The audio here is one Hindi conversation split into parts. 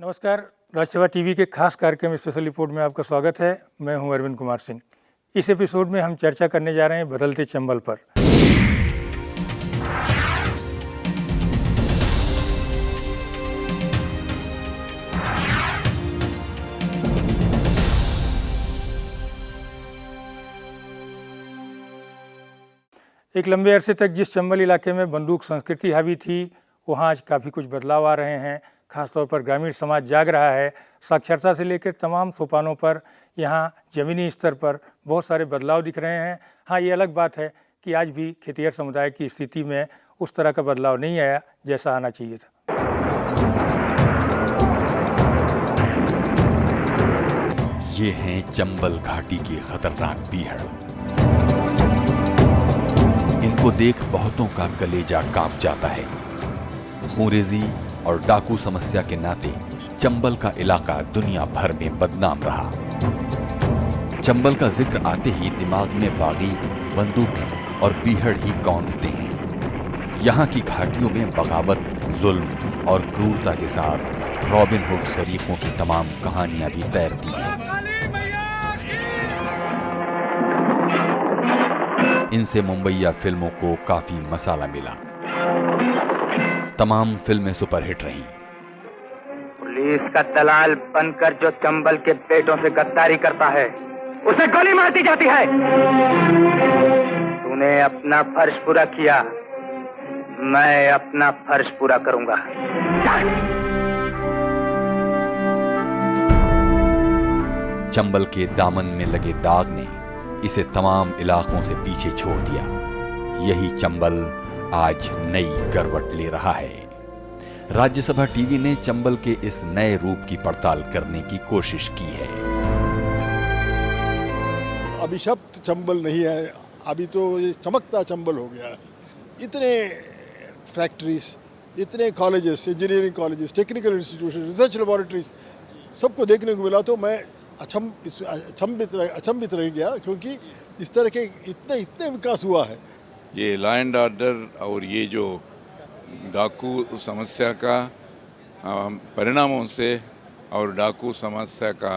नमस्कार, राज्यसभा टीवी के खास कार्यक्रम स्पेशल रिपोर्ट में आपका स्वागत है। मैं हूं अरविंद कुमार सिंह। इस एपिसोड में हम चर्चा करने जा रहे हैं बदलते चंबल पर। एक लंबे अरसे तक जिस चंबल इलाके में बंदूक संस्कृति हावी थी, वहाँ आज काफ़ी कुछ बदलाव आ रहे हैं। खासतौर पर ग्रामीण समाज जाग रहा है। साक्षरता से लेकर तमाम सोपानों पर यहाँ ज़मीनी स्तर पर बहुत सारे बदलाव दिख रहे हैं। हाँ, ये अलग बात है कि आज भी खेतिहर समुदाय की स्थिति में उस तरह का बदलाव नहीं आया जैसा आना चाहिए था। ये हैं चंबल घाटी की खतरनाक बीहड़। इनको देख बहुतों का कलेजा कांप जाता है। खूंरेजी और डाकू समस्या के नाते चंबल का इलाका दुनिया भर में बदनाम रहा। चंबल का जिक्र आते ही दिमाग में बागी, बंदूकें और बीहड़ ही कौंधते हैं। यहाँ की घाटियों में बगावत, जुल्म और क्रूरता के साथ रॉबिन हुड शरीफों की तमाम कहानियां भी तैरती हैं। इनसे मुंबईया फिल्मों को काफी मसाला मिला। तमाम फिल्में सुपरहिट रहीं। पुलिस का दलाल बनकर जो चंबल के बेटों से गद्दारी करता है, उसे गोली मार दी जाती है। तूने अपना फर्ज पूरा किया, मैं अपना फर्ज पूरा करूंगा। चंबल के दामन में लगे दाग ने इसे तमाम इलाकों से पीछे छोड़ दिया। यही चंबल आज नई करवट ले रहा है। राज्यसभा टीवी ने चंबल के इस नए रूप की पड़ताल करने की कोशिश की है। अभिशप्त चंबल नहीं है, अभी तो ये चमकता चंबल हो गया है। इतने फैक्ट्रीज, इतने colleges, engineering colleges, technical institution, research laboratories सबको देखने को मिला। तो मैं अचंभित रह गया, क्योंकि इस तरह के इतने विकास हुआ है। ये लॉ एंड ऑर्डर और ये जो डाकू समस्या का परिणामों से और डाकू समस्या का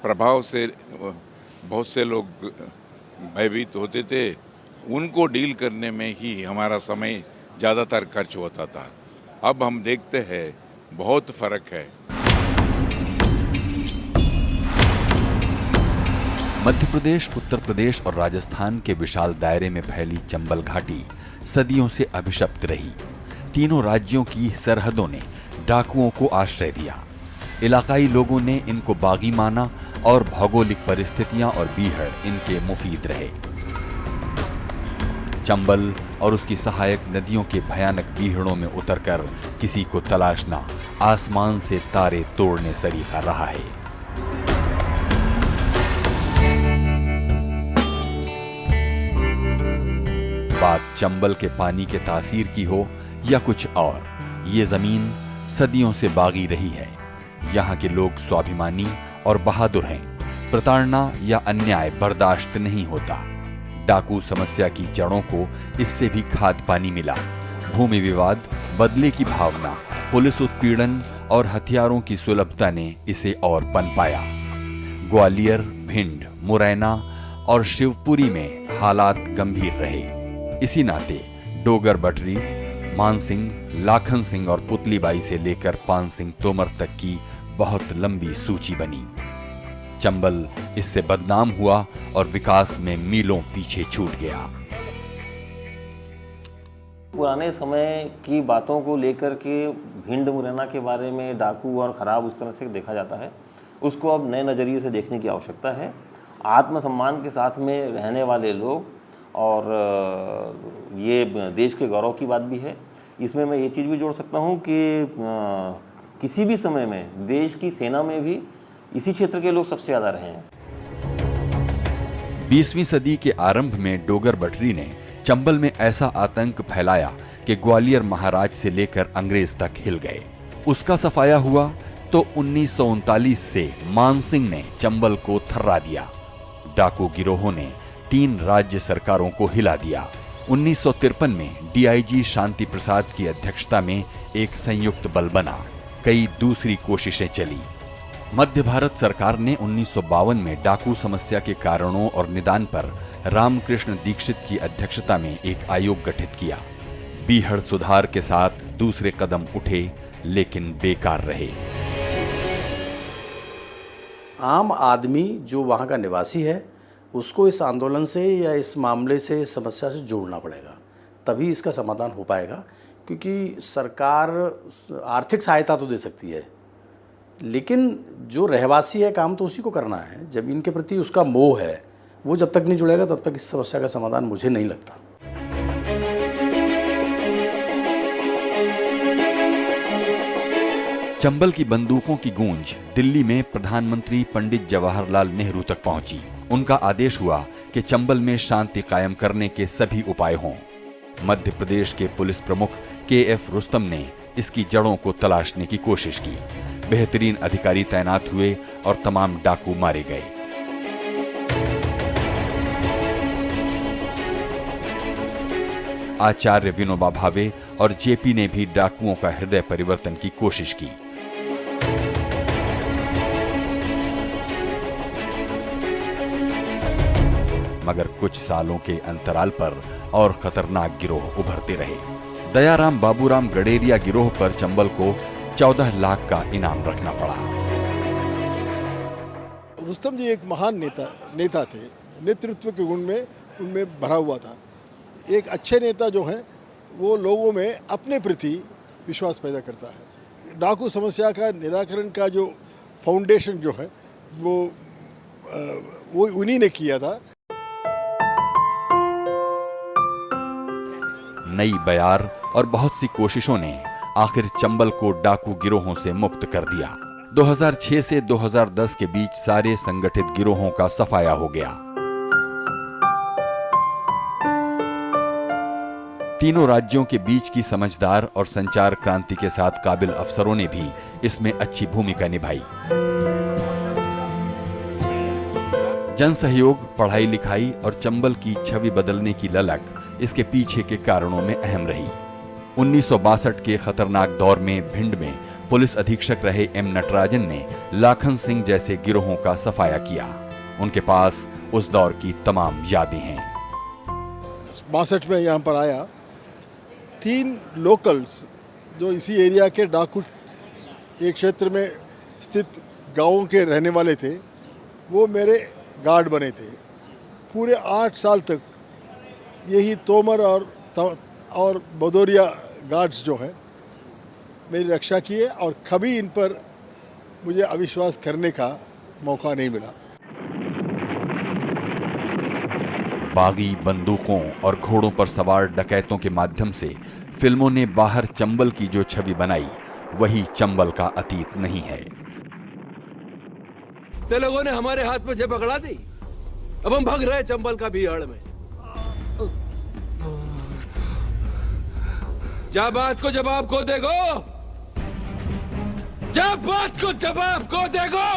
प्रभाव से बहुत से लोग भयभीत होते थे। उनको डील करने में ही हमारा समय ज़्यादातर खर्च होता था। अब हम देखते हैं बहुत फ़र्क है। मध्य प्रदेश, उत्तर प्रदेश और राजस्थान के विशाल दायरे में फैली चंबल घाटी सदियों से अभिशप्त रही। तीनों राज्यों की सरहदों ने डाकुओं को आश्रय दिया। इलाकाई लोगों ने इनको बागी माना और भौगोलिक परिस्थितियां और बीहड़ इनके मुफीद रहे। चंबल और उसकी सहायक नदियों के भयानक बीहड़ों में उतरकर किसी को तलाशना आसमान से तारे तोड़ने सरीखा रहा है। बात चंबल के पानी के तासीर की हो या कुछ और, ये जमीन सदियों से बागी रही है। यहाँ के लोग स्वाभिमानी और बहादुर हैं। प्रताड़ना या अन्याय बर्दाश्त नहीं होता। डाकू समस्या की जड़ों को इससे भी खाद पानी मिला। भूमि विवाद, बदले की भावना, पुलिस उत्पीड़न और हथियारों की सुलभता ने इसे और पनपाया। ग्वालियर, भिंड, मुरैना और शिवपुरी में हालात गंभीर रहे। इसी नाते डोगर बटरी, मानसिंह, लाखन सिंह और पुतलीबाई से लेकर पान सिंह तोमर तक की बहुत लंबी सूची बनी। चंबल इससे बदनाम हुआ और विकास में मीलों पीछे छूट गया। पुराने समय की बातों को लेकर के भिंड मुरैना के बारे में डाकू और खराब उस तरह से देखा जाता है, उसको अब नए नज़रिए से देखने की आवश्यकता है। आत्मसम्मान के साथ में रहने वाले लोग, और ये देश के गौरव की बात भी है। इसमें मैं ये चीज़ भी जोड़ सकता हूँ कि किसी भी समय में देश की सेना में भी इसी क्षेत्र के लोग सबसे ज़्यादा रहे हैं। 20वीं सदी के आरंभ में डोगर बटरी ने चंबल में ऐसा आतंक फैलाया कि ग्वालियर महाराज से लेकर अंग्रेज तक हिल गए। उसका सफाया हुआ तो 1939 से मानसिंह ने चंबल को थर्रा दिया। डाकू गिरोहों ने 3 राज्य सरकारों को हिला दिया। 1953 में डीआईजी शांति प्रसाद की अध्यक्षता में एक संयुक्त बल बना। कई दूसरी कोशिशें चली। मध्य भारत सरकार ने 1952 में डाकू समस्या के कारणों और निदान पर रामकृष्ण दीक्षित की अध्यक्षता में एक आयोग गठित किया। बीहड़ सुधार के साथ दूसरे कदम उठे, लेकिन बेकार रहे। आम आदमी जो वहाँ का निवासी है उसको इस आंदोलन से या इस मामले से, इस समस्या से जोड़ना पड़ेगा, तभी इसका समाधान हो पाएगा। क्योंकि सरकार आर्थिक सहायता तो दे सकती है, लेकिन जो रहवासी है काम तो उसी को करना है। जमीन के प्रति उसका मोह है, वो जब तक नहीं जुड़ेगा तब तक इस समस्या का समाधान मुझे नहीं लगता। चंबल की बंदूकों की गूंज दिल्ली में प्रधानमंत्री पंडित जवाहरलाल नेहरू तक पहुंची। उनका आदेश हुआ कि चंबल में शांति कायम करने के सभी उपाय हों। मध्य प्रदेश के पुलिस प्रमुख के.एफ. रुस्तम ने इसकी जड़ों को तलाशने की कोशिश की। बेहतरीन अधिकारी तैनात हुए और तमाम डाकू मारे गए। आचार्य विनोबा भावे और जेपी ने भी डाकुओं का हृदय परिवर्तन की कोशिश की। मगर कुछ सालों के अंतराल पर और खतरनाक गिरोह उभरते रहे। दयाराम बाबूराम गडेरिया गिरोह पर चंबल को 14 लाख का इनाम रखना पड़ा। रुस्तम जी एक महान नेता थे। नेतृत्व के गुण में उनमें भरा हुआ था। एक अच्छे नेता जो हैं वो लोगों में अपने प्रति विश्वास पैदा करता है। डाकू समस्या का निराकरण का जो फाउंडेशन जो है वो उन्हीं ने किया था। नई बयार और बहुत सी कोशिशों ने आखिर चंबल को डाकू गिरोहों से मुक्त कर दिया। 2006 से 2010 के बीच सारे संगठित गिरोहों का सफाया हो गया। तीनों राज्यों के बीच की समझदार और संचार क्रांति के साथ काबिल अफसरों ने भी इसमें अच्छी भूमिका निभाई। जन सहयोग, पढ़ाई लिखाई और चंबल की छवि बदलने की ललक इसके पीछे के कारणों में अहम रही। 1962 के खतरनाक दौर में भिंड में पुलिस अधीक्षक रहे एम नटराजन ने लाखन सिंह जैसे गिरोहों का सफाया किया। उनके पास उस दौर की तमाम यादें हैं। 62 में यहाँ पर आया, 3 लोकल्स जो इसी एरिया के डाकू एक क्षेत्र में स्थित गांवों के रहने वाले थे, वो मेरे गार्ड बने थे। पूरे 8 साल तक यही तोमर और भदौरिया गार्ड्स जो हैं मेरी रक्षा किए और कभी इन पर मुझे अविश्वास करने का मौका नहीं मिला। बागी बंदूकों और घोड़ों पर सवार डकैतों के माध्यम से फिल्मों ने बाहर चंबल की जो छवि बनाई, वही चंबल का अतीत नहीं है। ते लोगों ने हमारे हाथ में जब पकड़ा दी, अब हम भाग रहे चंबल का बीहड़ में। जा बात को जवाब को देगो, जा बात को जवाब को देगो।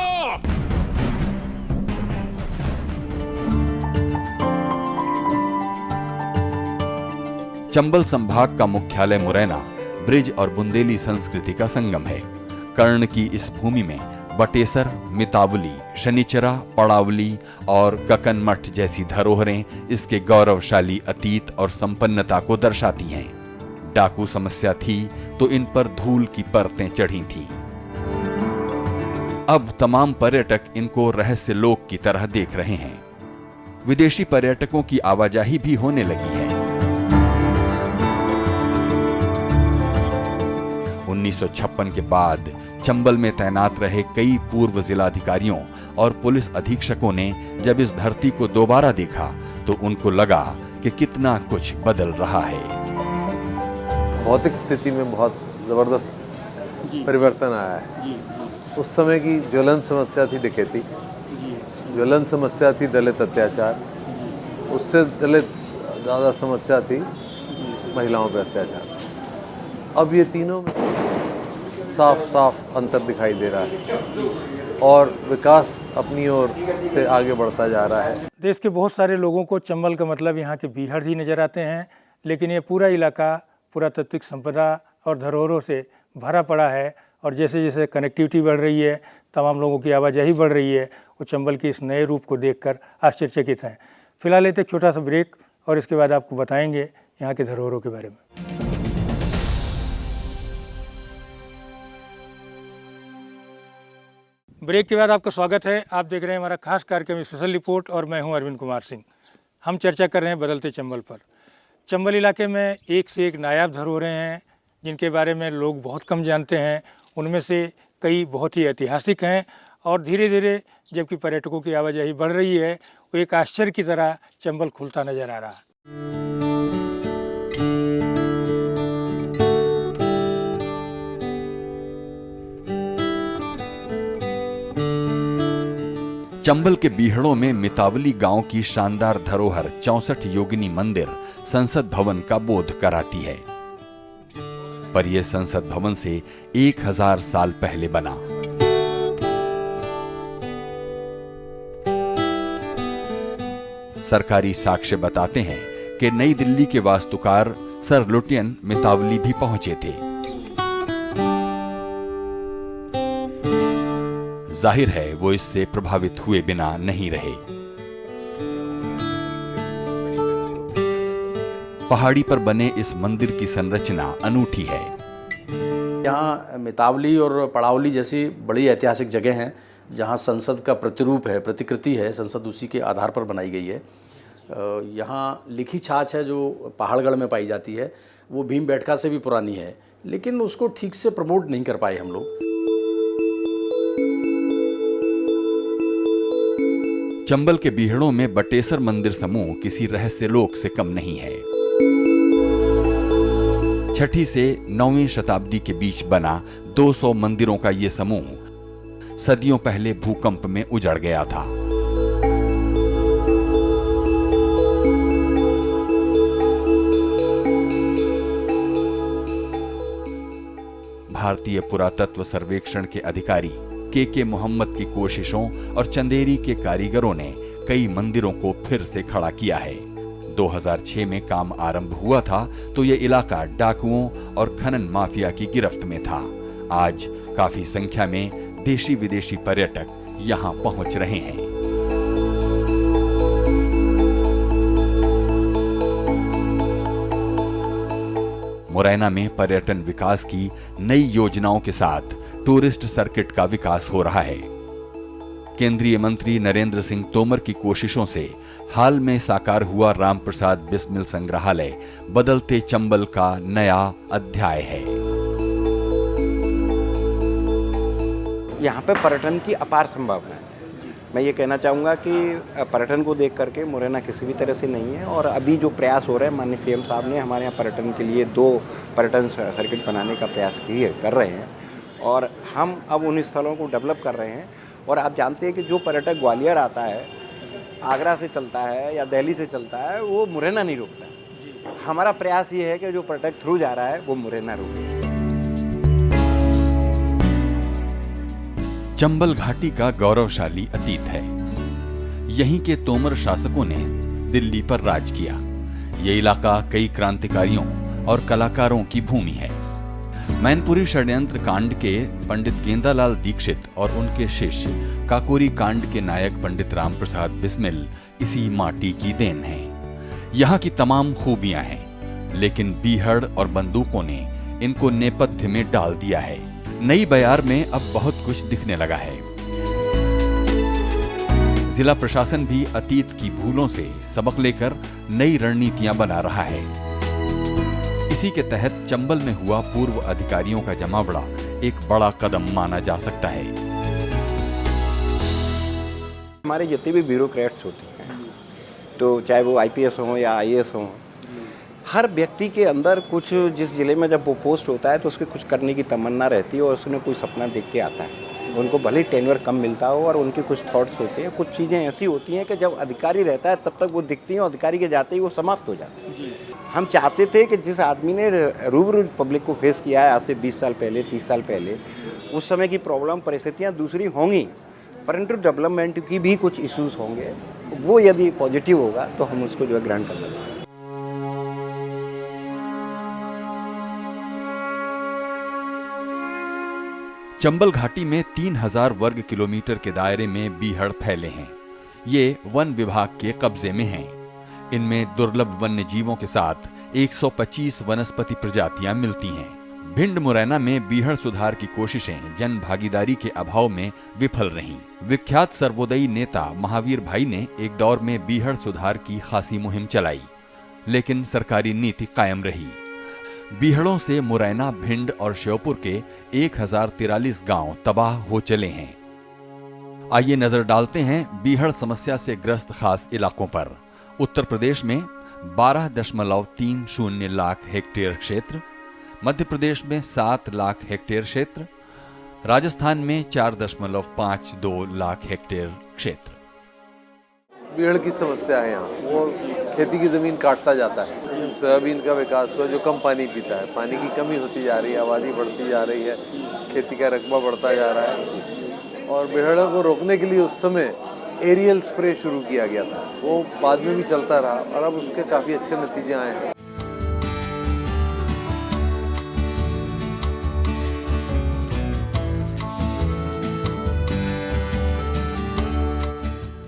चंबल संभाग का मुख्यालय मुरैना ब्रिज और बुंदेली संस्कृति का संगम है। कर्ण की इस भूमि में बटेसर, मितावली, शनिचरा, पड़ावली और ककन मठ जैसी धरोहरें इसके गौरवशाली अतीत और संपन्नता को दर्शाती हैं। डाकू समस्या थी तो इन पर धूल की परतें चढ़ी थीं। अब तमाम पर्यटक इनको रहस्य लोक की तरह देख रहे हैं। विदेशी पर्यटकों की आवाजाही भी होने लगी है। 1956 के बाद चंबल में तैनात रहे कई पूर्व जिलाधिकारियों और पुलिस अधीक्षकों ने जब इस धरती को दोबारा देखा तो उनको लगा कि कितना कुछ बदल रहा है। भौतिक स्थिति में बहुत ज़बरदस्त परिवर्तन आया है। उस समय की ज्वलंत समस्या थी डकैती, ज्वलंत समस्या थी दलित अत्याचार, उससे दलित ज़्यादा समस्या थी महिलाओं पर अत्याचार। अब ये तीनों में साफ साफ अंतर दिखाई दे रहा है और विकास अपनी ओर से आगे बढ़ता जा रहा है। देश के बहुत सारे लोगों को चंबल का मतलब यहाँ के बीहड़ ही नजर आते हैं। लेकिन ये पूरा इलाका पुरातात्विक संपदा और धरोहरों से भरा पड़ा है और जैसे जैसे कनेक्टिविटी बढ़ रही है, तमाम लोगों की आवाजाही बढ़ रही है, वो चंबल के इस नए रूप को देखकर आश्चर्यचकित हैं। फिलहाल लेते एक छोटा सा ब्रेक और इसके बाद आपको बताएंगे यहाँ के धरोहरों के बारे में। ब्रेक के बाद आपका स्वागत है। आप देख रहे हैं हमारा खास कार्यक्रम स्पेशल रिपोर्ट और मैं हूं अरविंद कुमार सिंह। हम चर्चा कर रहे हैं बदलते चंबल पर। चंबल इलाके में एक से एक नायाब धरोहरें हैं जिनके बारे में लोग बहुत कम जानते हैं। उनमें से कई बहुत ही ऐतिहासिक हैं और धीरे धीरे जबकि पर्यटकों की आवाजाही बढ़ रही है, वो एक आश्चर्य की तरह चंबल खुलता नजर आ रहा है। चंबल के बीहड़ों में मितावली गांव की शानदार धरोहर 64 योगिनी मंदिर संसद भवन का बोध कराती है। पर यह संसद भवन से 1000 साल पहले बना। सरकारी साक्ष्य बताते हैं कि नई दिल्ली के वास्तुकार सर लुटियन मितावली भी पहुंचे थे। जाहिर है वो इससे प्रभावित हुए बिना नहीं रहे। पहाड़ी पर बने इस मंदिर की संरचना अनूठी है। यहाँ मितावली और पड़ावली जैसी बड़ी ऐतिहासिक जगह हैं जहाँ संसद का प्रतिरूप है, प्रतिकृति है, संसद उसी के आधार पर बनाई गई है। यहाँ लिखी छाछ है जो पहाड़गढ़ में पाई जाती है, वो भीमबेटका से भी पुरानी है, लेकिन उसको ठीक से प्रमोट नहीं कर पाए हम लोग। चंबल के बीहड़ों में बटेसर मंदिर समूह किसी रहस्य लोक से कम नहीं है। 6ठी से 9वीं शताब्दी के बीच बना 200 मंदिरों का ये समूह सदियों पहले भूकंप में उजड़ गया था। भारतीय पुरातत्व सर्वेक्षण के अधिकारी के मोहम्मद की कोशिशों और चंदेरी के कारीगरों ने कई मंदिरों को फिर से खड़ा किया है। 2006 में काम आरंभ हुआ था तो यह इलाका डाकुओं और खनन माफिया की गिरफ्त में था। आज काफी संख्या में देशी विदेशी पर्यटक यहां पहुंच रहे हैं। मुरैना में पर्यटन विकास की नई योजनाओं के साथ टूरिस्ट सर्किट का विकास हो रहा है। केंद्रीय मंत्री नरेंद्र सिंह तोमर की कोशिशों से हाल में साकार हुआ रामप्रसाद बिस्मिल संग्रहालय बदलते चंबल का नया अध्याय है। यहाँ पे पर्यटन की अपार संभावना है। मैं ये कहना चाहूँगा कि पर्यटन को देख करके मुरैना किसी भी तरह से नहीं है। और अभी जो प्रयास हो रहे हैं, माननीय सीएम साहब ने हमारे यहाँ पर्यटन के लिए 2 पर्यटन सर्किट बनाने का प्रयास कर रहे हैं और हम अब उन स्थलों को डेवलप कर रहे हैं। और आप जानते हैं कि जो पर्यटक ग्वालियर आता है, आगरा से चलता है या दिल्ली से चलता है, वो मुरैना नहीं रुकता है। हमारा प्रयास ये है कि जो पर्यटक थ्रू जा रहा है वो मुरैना रुके। चंबल घाटी का गौरवशाली अतीत है। यहीं के तोमर शासकों ने दिल्ली पर राज किया। ये इलाका कई क्रांतिकारियों और कलाकारों की भूमि है। मैनपुरी षड्यंत्र कांड के पंडित गेंदालाल दीक्षित और उनके शिष्य काकोरी कांड के नायक पंडित रामप्रसाद बिस्मिल इसी माटी की देन है। यहाँ की तमाम खूबियां हैं, लेकिन बीहड़ और बंदूकों ने इनको नेपथ्य में डाल दिया है। नई बयार में अब बहुत कुछ दिखने लगा है। जिला प्रशासन भी अतीत की भूलों से सबक लेकर नई रणनीतियां बना रहा है। इसी के तहत चंबल में हुआ पूर्व अधिकारियों का जमावड़ा एक बड़ा कदम माना जा सकता है। हमारे जितने भी ब्यूरोक्रेट्स होते हैं, तो चाहे वो आईपीएस हों या आईएएस हों, हर व्यक्ति के अंदर कुछ, जिस जिले में जब वो पोस्ट होता है तो उसके कुछ करने की तमन्ना रहती है और उसने कोई सपना देख के आता है। उनको भले ही टेन्योर कम मिलता हो और उनके कुछ थॉट्स होते हैं, कुछ चीज़ें ऐसी होती हैं कि जब अधिकारी रहता है तब तक वो दिखती हैं और अधिकारी के जाते ही वो समाप्त हो जाती हैं। हम चाहते थे कि जिस आदमी ने रूबरू पब्लिक को फेस किया है आज से 20 साल पहले, 30 साल पहले, उस समय की प्रॉब्लम, परिस्थितियाँ दूसरी होंगी, परंतु डेवलपमेंट की भी कुछ इश्यूज होंगे। वो यदि पॉजिटिव होगा तो हम उसको जो है ग्रहण करना चाहते हैं। चंबल घाटी में 3000 वर्ग किलोमीटर के दायरे में बीहड़ फैले हैं। ये वन विभाग के कब्जे में हैं। इनमें दुर्लभ वन्य जीवों के साथ 125 वनस्पति प्रजातियां मिलती हैं। भिंड मुरैना में बीहड़ सुधार की कोशिशें जन भागीदारी के अभाव में विफल रहीं। विख्यात सर्वोदयी नेता महावीर भाई ने एक दौर में बीहड़ सुधार की खासी मुहिम चलाई, लेकिन सरकारी नीति कायम रही। बीहड़ों से मुरैना, भिंड और श्योपुर के 1043 गांव तबाह हो चले हैं। आइए नजर डालते हैं बीहड़ समस्या से ग्रस्त खास इलाकों पर। उत्तर प्रदेश में 12.30 लाख हेक्टेयर क्षेत्र, मध्य प्रदेश में 7 लाख हेक्टेयर क्षेत्र, राजस्थान में 4.52 लाख हेक्टेयर क्षेत्र। बीहड़ की समस्या है यहाँ, वो खेती की जमीन काटता जाता है। सोयाबीन का विकास हुआ जो कम पानी पीता है, पानी की कमी होती जा रही है, आबादी बढ़ती जा रही है, खेती का रकबा बढ़ता जा रहा है। और बीहड़ को रोकने के लिए उस समय एरियल स्प्रे शुरू किया गया था, वो बाद में भी चलता रहा और अब उसके काफ़ी अच्छे नतीजे आए हैं।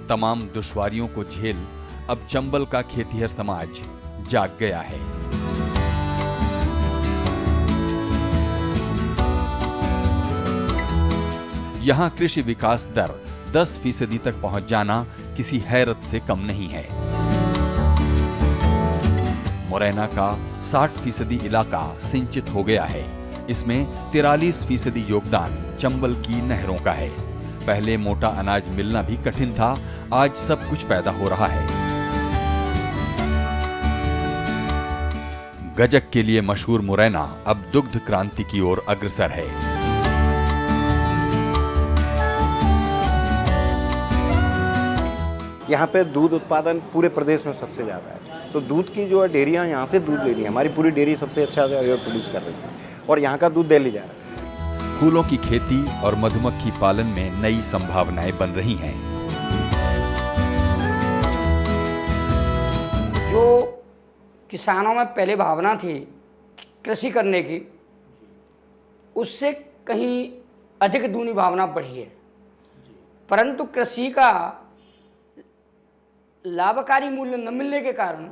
तमाम दुश्वारियों को झेल अब चंबल का खेतिहर समाज जाग गया है। यहां कृषि विकास दर 10% तक पहुंच जाना किसी हैरत से कम नहीं है। मुरैना का 60% इलाका सिंचित हो गया है। इसमें 43% योगदान चंबल की नहरों का है। पहले मोटा अनाज मिलना भी कठिन था, आज सब कुछ पैदा हो रहा है। गजक के लिए मशहूर मुरैना अब दुग्ध क्रांति की ओर अग्रसर है। यहाँ पे दूध उत्पादन पूरे प्रदेश में सबसे ज़्यादा है, तो दूध की जो है डेयरियाँ यहाँ से दूध ले रही है। हमारी पूरी डेयरी सबसे अच्छा प्रोड्यूस कर रही है और यहाँ का दूध दिल्ली जा रहा है। फूलों की खेती और मधुमक्खी पालन में नई संभावनाएं बन रही हैं। जो किसानों में पहले भावना थी कृषि करने की, उससे कहीं अधिक दूनी भावना बढ़ी है, परंतु कृषि का लाभकारी मूल्य न मिलने के कारण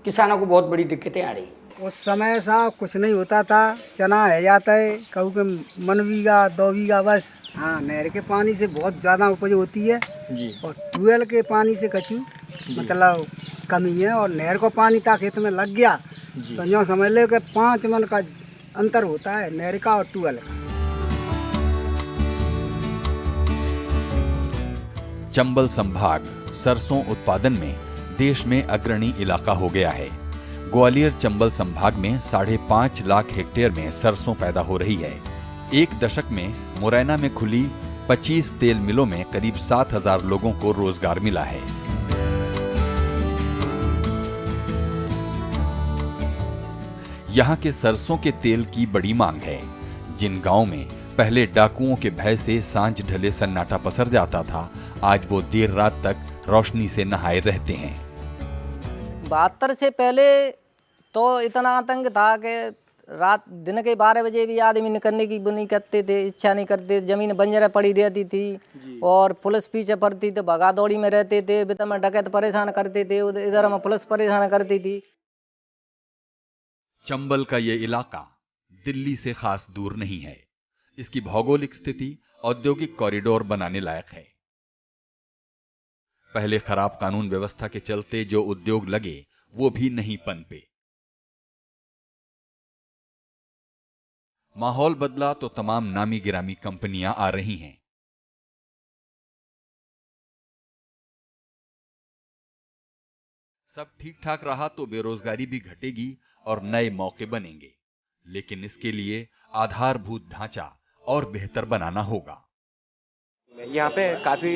किसानों को बहुत बड़ी दिक्कतें आ रही। उस समय सा कुछ नहीं होता था, चना है जाता है कहूँ के 1 बीघा 2 बीघा बस। हाँ, नहर के पानी से बहुत ज़्यादा उपज होती है जी। और ट्यूबवेल के पानी से कछु मतलब कमी है। और नहर को पानी ता खेत में लग गया तो यहाँ समझ लो कि 5 मन का अंतर होता है नहर का और ट्यूबवेल का। चंबल संभाग सरसों उत्पादन में देश में अग्रणी इलाका हो गया है। ग्वालियर चंबल संभाग में 5.5 लाख हेक्टेयर में सरसों पैदा हो रही है। एक दशक में मुरैना में खुली 25 तेल मिलों में करीब 7,000 लोगों को रोजगार मिला है। यहाँ के सरसों के तेल की बड़ी मांग है। जिन गांव में पहले डाकुओं के भय से सांझ ढले सन्नाटा पसर जाता था, आज वो देर रात तक रोशनी से नहाए रहते हैं। 72 से पहले तो इतना आतंक था कि रात दिन के 12 बजे भी आदमी निकलने की नहीं करते थे, इच्छा नहीं करते। जमीन बंजर पड़ी रहती थी और पुलिस पीछे पड़ती थी, भगा दौड़ी में रहते थे। बिता में डकैत परेशान करते थे, इधर में पुलिस परेशान करती थी। चंबल का ये इलाका दिल्ली से खास दूर नहीं है। इसकी भौगोलिक स्थिति औद्योगिक कॉरिडोर बनाने लायक है। पहले खराब कानून व्यवस्था के चलते जो उद्योग लगे वो भी नहीं पनपे। माहौल बदला तो तमाम नामी गिरामी कंपनियां आ रही हैं। सब ठीक ठाक रहा तो बेरोजगारी भी घटेगी और नए मौके बनेंगे, लेकिन इसके लिए आधारभूत ढांचा और बेहतर बनाना होगा। यहाँ पे काफ़ी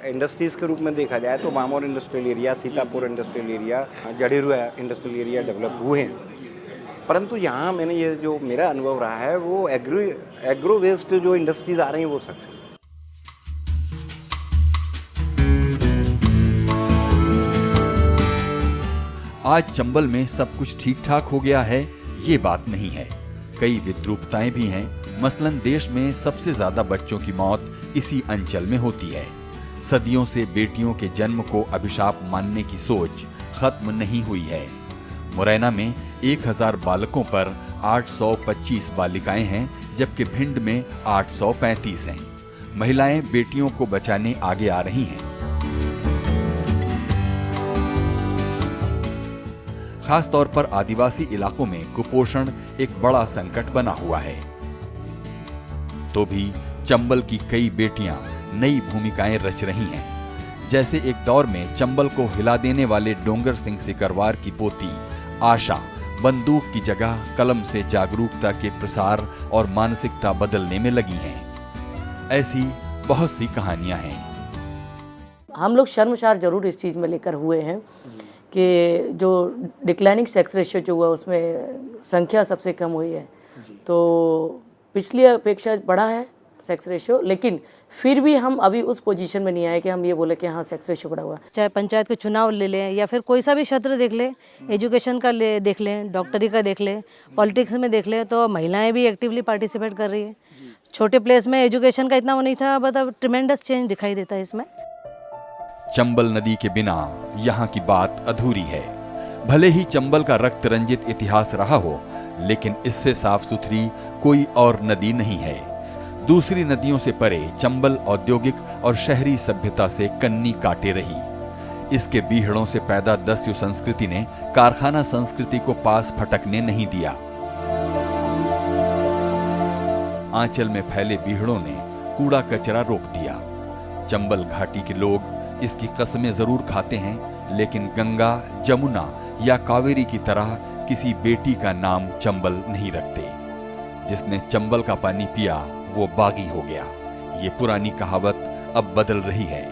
इंडस्ट्रीज के रूप में देखा जाए तो Mamor industrial area, Sitapur industrial area, Jadirua industrial area develop हुए हैं। परंतु यहाँ मैंने ये जो मेरा अनुभव रहा है वो एग्रो वेस्ट जो इंडस्ट्रीज आ रही हैं वो सक्सेस। आज चंबल में सब कुछ ठीक ठाक हो गया है, ये बात नहीं है। कई विद्रूपताएं भी हैं। मसलन देश में सबसे ज्यादा बच्चों की मौत इसी अंचल में होती है। सदियों से बेटियों के जन्म को अभिशाप मानने की सोच खत्म नहीं हुई है। मुरैना में 1000 बालकों पर 825 बालिकाएं हैं, जबकि भिंड में 835 हैं। महिलाएं बेटियों को बचाने आगे आ रही हैं। खास तौर पर आदिवासी इलाकों में कुपोषण एक बड़ा संकट बना हुआ है। तो भी चंबल की कई बेटियां नई भूमिकाएं रच रही हैं। जैसे एक दौर में चंबल को हिला देने वाले डोंगर सिंह सिकरवार की पोती आशा बंदूक की जगह कलम से जागरूकता के प्रसार और मानसिकता बदलने में लगी हैं। ऐसी बहुत सी कहानियां हैं। हम लोग शर्मसार जरूर इस चीज़ में लेकर हुए हैं कि जो डिक्लाइनिंग सेक्स रेशियो जो हुआ उसमें संख्या सबसे कम हुई है। तो पिछली अपेक्षा बढ़ा है सेक्स रेशियो, लेकिन फिर भी हम अभी उस पोजीशन में नहीं आए कि हम ये बोले कि हाँ सेक्स रेशियो बढ़ा हुआ। चाहे पंचायत के चुनाव ले लें या फिर कोई सा भी क्षेत्र देख लें, एजुकेशन का देख लें, डॉक्टरी का देख लें, पॉलिटिक्स में देख लें, तो महिलाएं भी एक्टिवली पार्टिसिपेट कर रही है। छोटे प्लेस में एजुकेशन का इतना वो नहीं था, बट अब ट्रिमेंडस चेंज दिखाई देता है इसमें। चंबल नदी के बिना यहाँ की बात अधूरी है। भले ही चंबल का रक्त रंजित इतिहास रहा हो, लेकिन इससे साफ सुथरी कोई और नदी नहीं है। दूसरी नदियों से परे चंबल औद्योगिक और शहरी सभ्यता से कन्नी काटे रही। इसके बीहड़ों से पैदा दस्यु संस्कृति ने कारखाना संस्कृति को पास फटकने नहीं दिया। आंचल में फैले बीहड़ों ने कूड़ा कचरा रोक दिया। चंबल घाटी के लोग इसकी कस्में जरूर खाते हैं, लेकिन गंगा, जमुना या कावेरी की तरह किसी बेटी का नाम चंबल नहीं रखते। जिसने चंबल का पानी पिया वो बागी हो गया। ये पुरानी कहावत अब बदल रही है।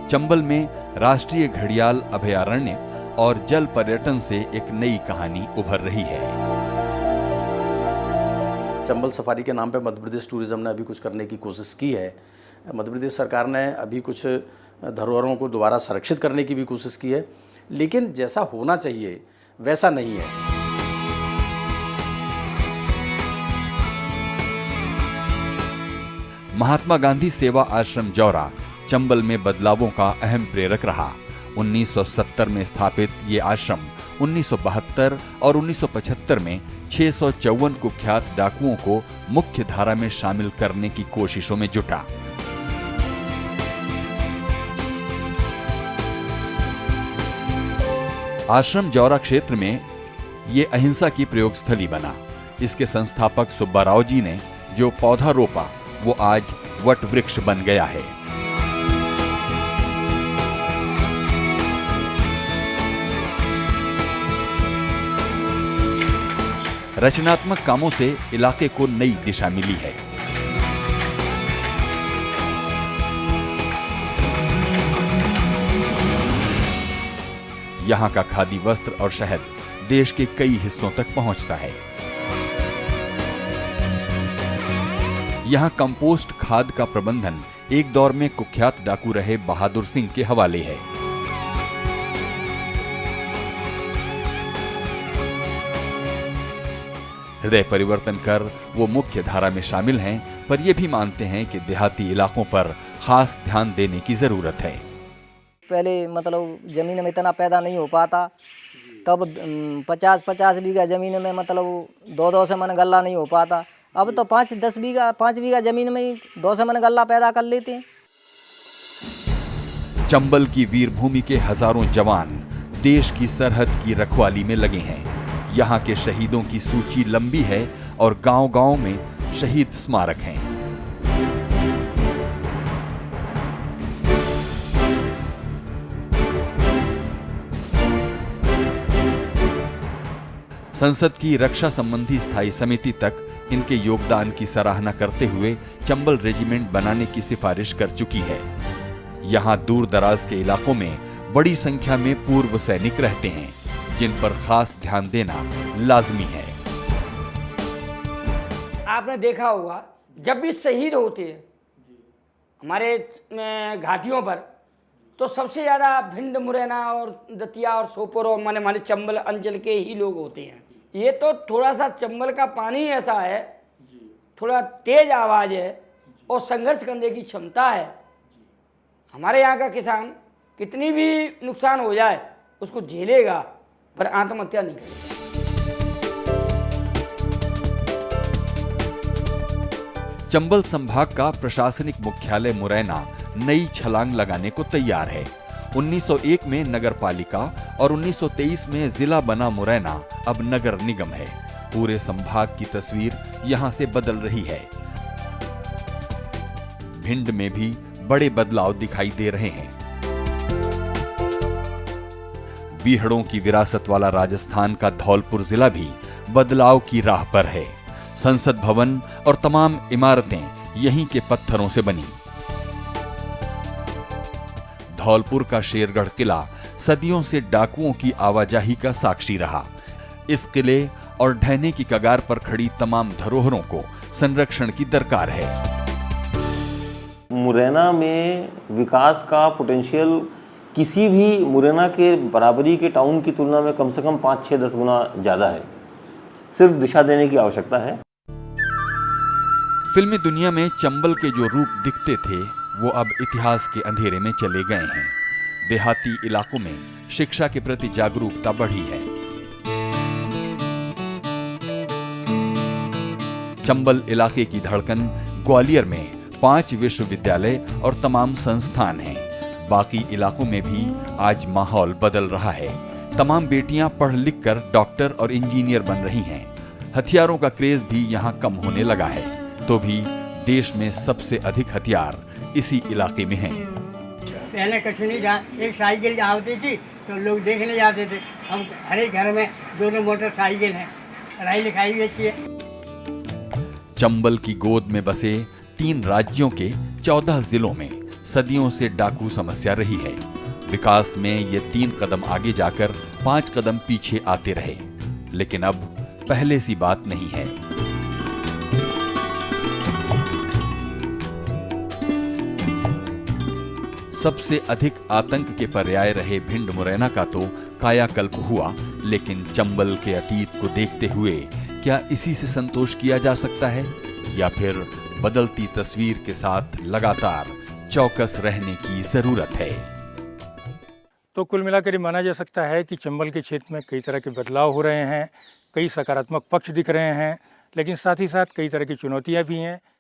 चंबल में राष्ट्रीय घड़ियाल अभयारण्य और जल पर्यटन से एक नई कहानी उभर रही है। चंबल सफारी के नाम पे मध्य प्रदेश टूरिज्म ने अभी कुछ करने की कोशिश की है। मध्य प्रदेश सरकार ने अभी कुछ धरोहरों को दोबारा संरक्षित करने की भी कोशिश की है, लेकिन जैसा होना चाहिए वैसा नहीं है। महात्मा गांधी सेवा आश्रम जौरा चंबल में बदलावों का अहम प्रेरक रहा। 1970 में स्थापित ये आश्रम 1972 और 1975 में 654 कुख्यात डाकुओं को मुख्य धारा में शामिल करने की कोशिशों में जुटा। आश्रम जौरा क्षेत्र में ये अहिंसा की प्रयोगस्थली बना। इसके संस्थापक सुब्बाराव जी ने जो पौधा रोपा वो आज वट वृक्ष बन गया है। रचनात्मक कामों से इलाके को नई दिशा मिली है। यहाँ का खादी वस्त्र और शहद देश के कई हिस्सों तक पहुंचता है। यहाँ कंपोस्ट खाद का प्रबंधन एक दौर में कुख्यात डाकू रहे बहादुर सिंह के हवाले है। हृदय परिवर्तन कर वो मुख्य धारा में शामिल हैं, पर ये भी मानते हैं कि देहाती इलाकों पर खास ध्यान देने की जरूरत है। पहले मतलब ज़मीन में इतना पैदा नहीं हो पाता, तब 50-50 बीघा ज़मीन में मतलब 2-2 से मन गल्ला नहीं हो पाता। अब तो 5-10 बीघा 5 बीघा ज़मीन में ही 2 से मन गल्ला पैदा कर लेते हैं। चंबल की वीर भूमि के हजारों जवान देश की सरहद की रखवाली में लगे हैं। यहाँ के शहीदों की सूची लंबी है और गांव-गांव में शहीद स्मारक हैं। संसद की रक्षा संबंधी स्थायी समिति तक इनके योगदान की सराहना करते हुए चंबल रेजिमेंट बनाने की सिफारिश कर चुकी है। यहाँ दूर दराज के इलाकों में बड़ी संख्या में पूर्व सैनिक रहते हैं, जिन पर खास ध्यान देना लाजमी है। आपने देखा होगा जब भी शहीद होते हैं हमारे घाटियों पर, तो सबसे ज़्यादा भिंड, मुरैना और दतिया और सोपोर और माने चंबल अंचल के ही लोग होते हैं। ये तो थोड़ा सा चंबल का पानी ऐसा है, थोड़ा तेज आवाज़ है और संघर्ष करने की क्षमता है। हमारे यहाँ का किसान कितनी भी नुकसान हो जाए उसको झेलेगा, पर आत्महत्या नहीं करेगा। चंबल संभाग का प्रशासनिक मुख्यालय मुरैना नई छलांग लगाने को तैयार है। 1901 में नगर पालिका और 1923 में जिला बना मुरैना अब नगर निगम है। पूरे संभाग की तस्वीर यहां से बदल रही है। भिंड में भी बड़े बदलाव दिखाई दे रहे हैं। बीहड़ों की विरासत वाला राजस्थान का धौलपुर जिला भी बदलाव की राह पर है। संसद भवन और तमाम इमारतें यहीं के पत्थरों से बनी। धौलपुर का शेरगढ़ किला सदियों से डाकुओं की आवाजाही का साक्षी रहा। इस किले और ढहने की कगार पर खड़ी तमाम धरोहरों को संरक्षण की दरकार है। मुरैना में विकास का पोटेंशियल किसी भी मुरैना के बराबरी के टाउन की तुलना में कम से कम 5-6-10 गुना ज़्यादा है। सिर्फ दिशा देने की आवश्यकता है। फिल्मी दुनिया में चंबल के जो रूप दिखते थे वो अब इतिहास के अंधेरे में चले गए हैं। देहाती इलाकों में शिक्षा के प्रति जागरूकता बढ़ी है। चंबल इलाके की धड़कन ग्वालियर में 5 विश्वविद्यालय और तमाम संस्थान हैं। बाकी इलाकों में भी आज माहौल बदल रहा है। तमाम बेटियां पढ़ लिख कर डॉक्टर और इंजीनियर बन रही हैं। हथियारों का क्रेज भी यहां कम होने लगा है, तो भी देश में सबसे अधिक हथियार इसी इलाके में हैं। पहले कुछ नहीं था, एक साइकिल होती थी तो लोग देखने जाते थे। हम हर एक घर में 2 मोटरसाइकिल हैं। पढ़ाई लिखाई भी अच्छी है। चंबल की गोद में बसे 3 राज्यों के 14 जिलों में सदियों से डाकू समस्या रही है। विकास में ये 3 कदम आगे जाकर 5 कदम पीछे आते रहे, लेकिन अब पहले सी बात नहीं है। सबसे अधिक आतंक के पर्याय रहे भिंड मुरैना का तो कायाकल्प हुआ, लेकिन चंबल के अतीत को देखते हुए क्या इसी से संतोष किया जा सकता है, या फिर बदलती तस्वीर के साथ लगातार चौकस रहने की जरूरत है? तो कुल मिलाकर ये माना जा सकता है कि चंबल के क्षेत्र में कई तरह के बदलाव हो रहे हैं, कई सकारात्मक पक्ष दिख रहे हैं, लेकिन साथ ही साथ कई तरह की चुनौतियां भी हैं।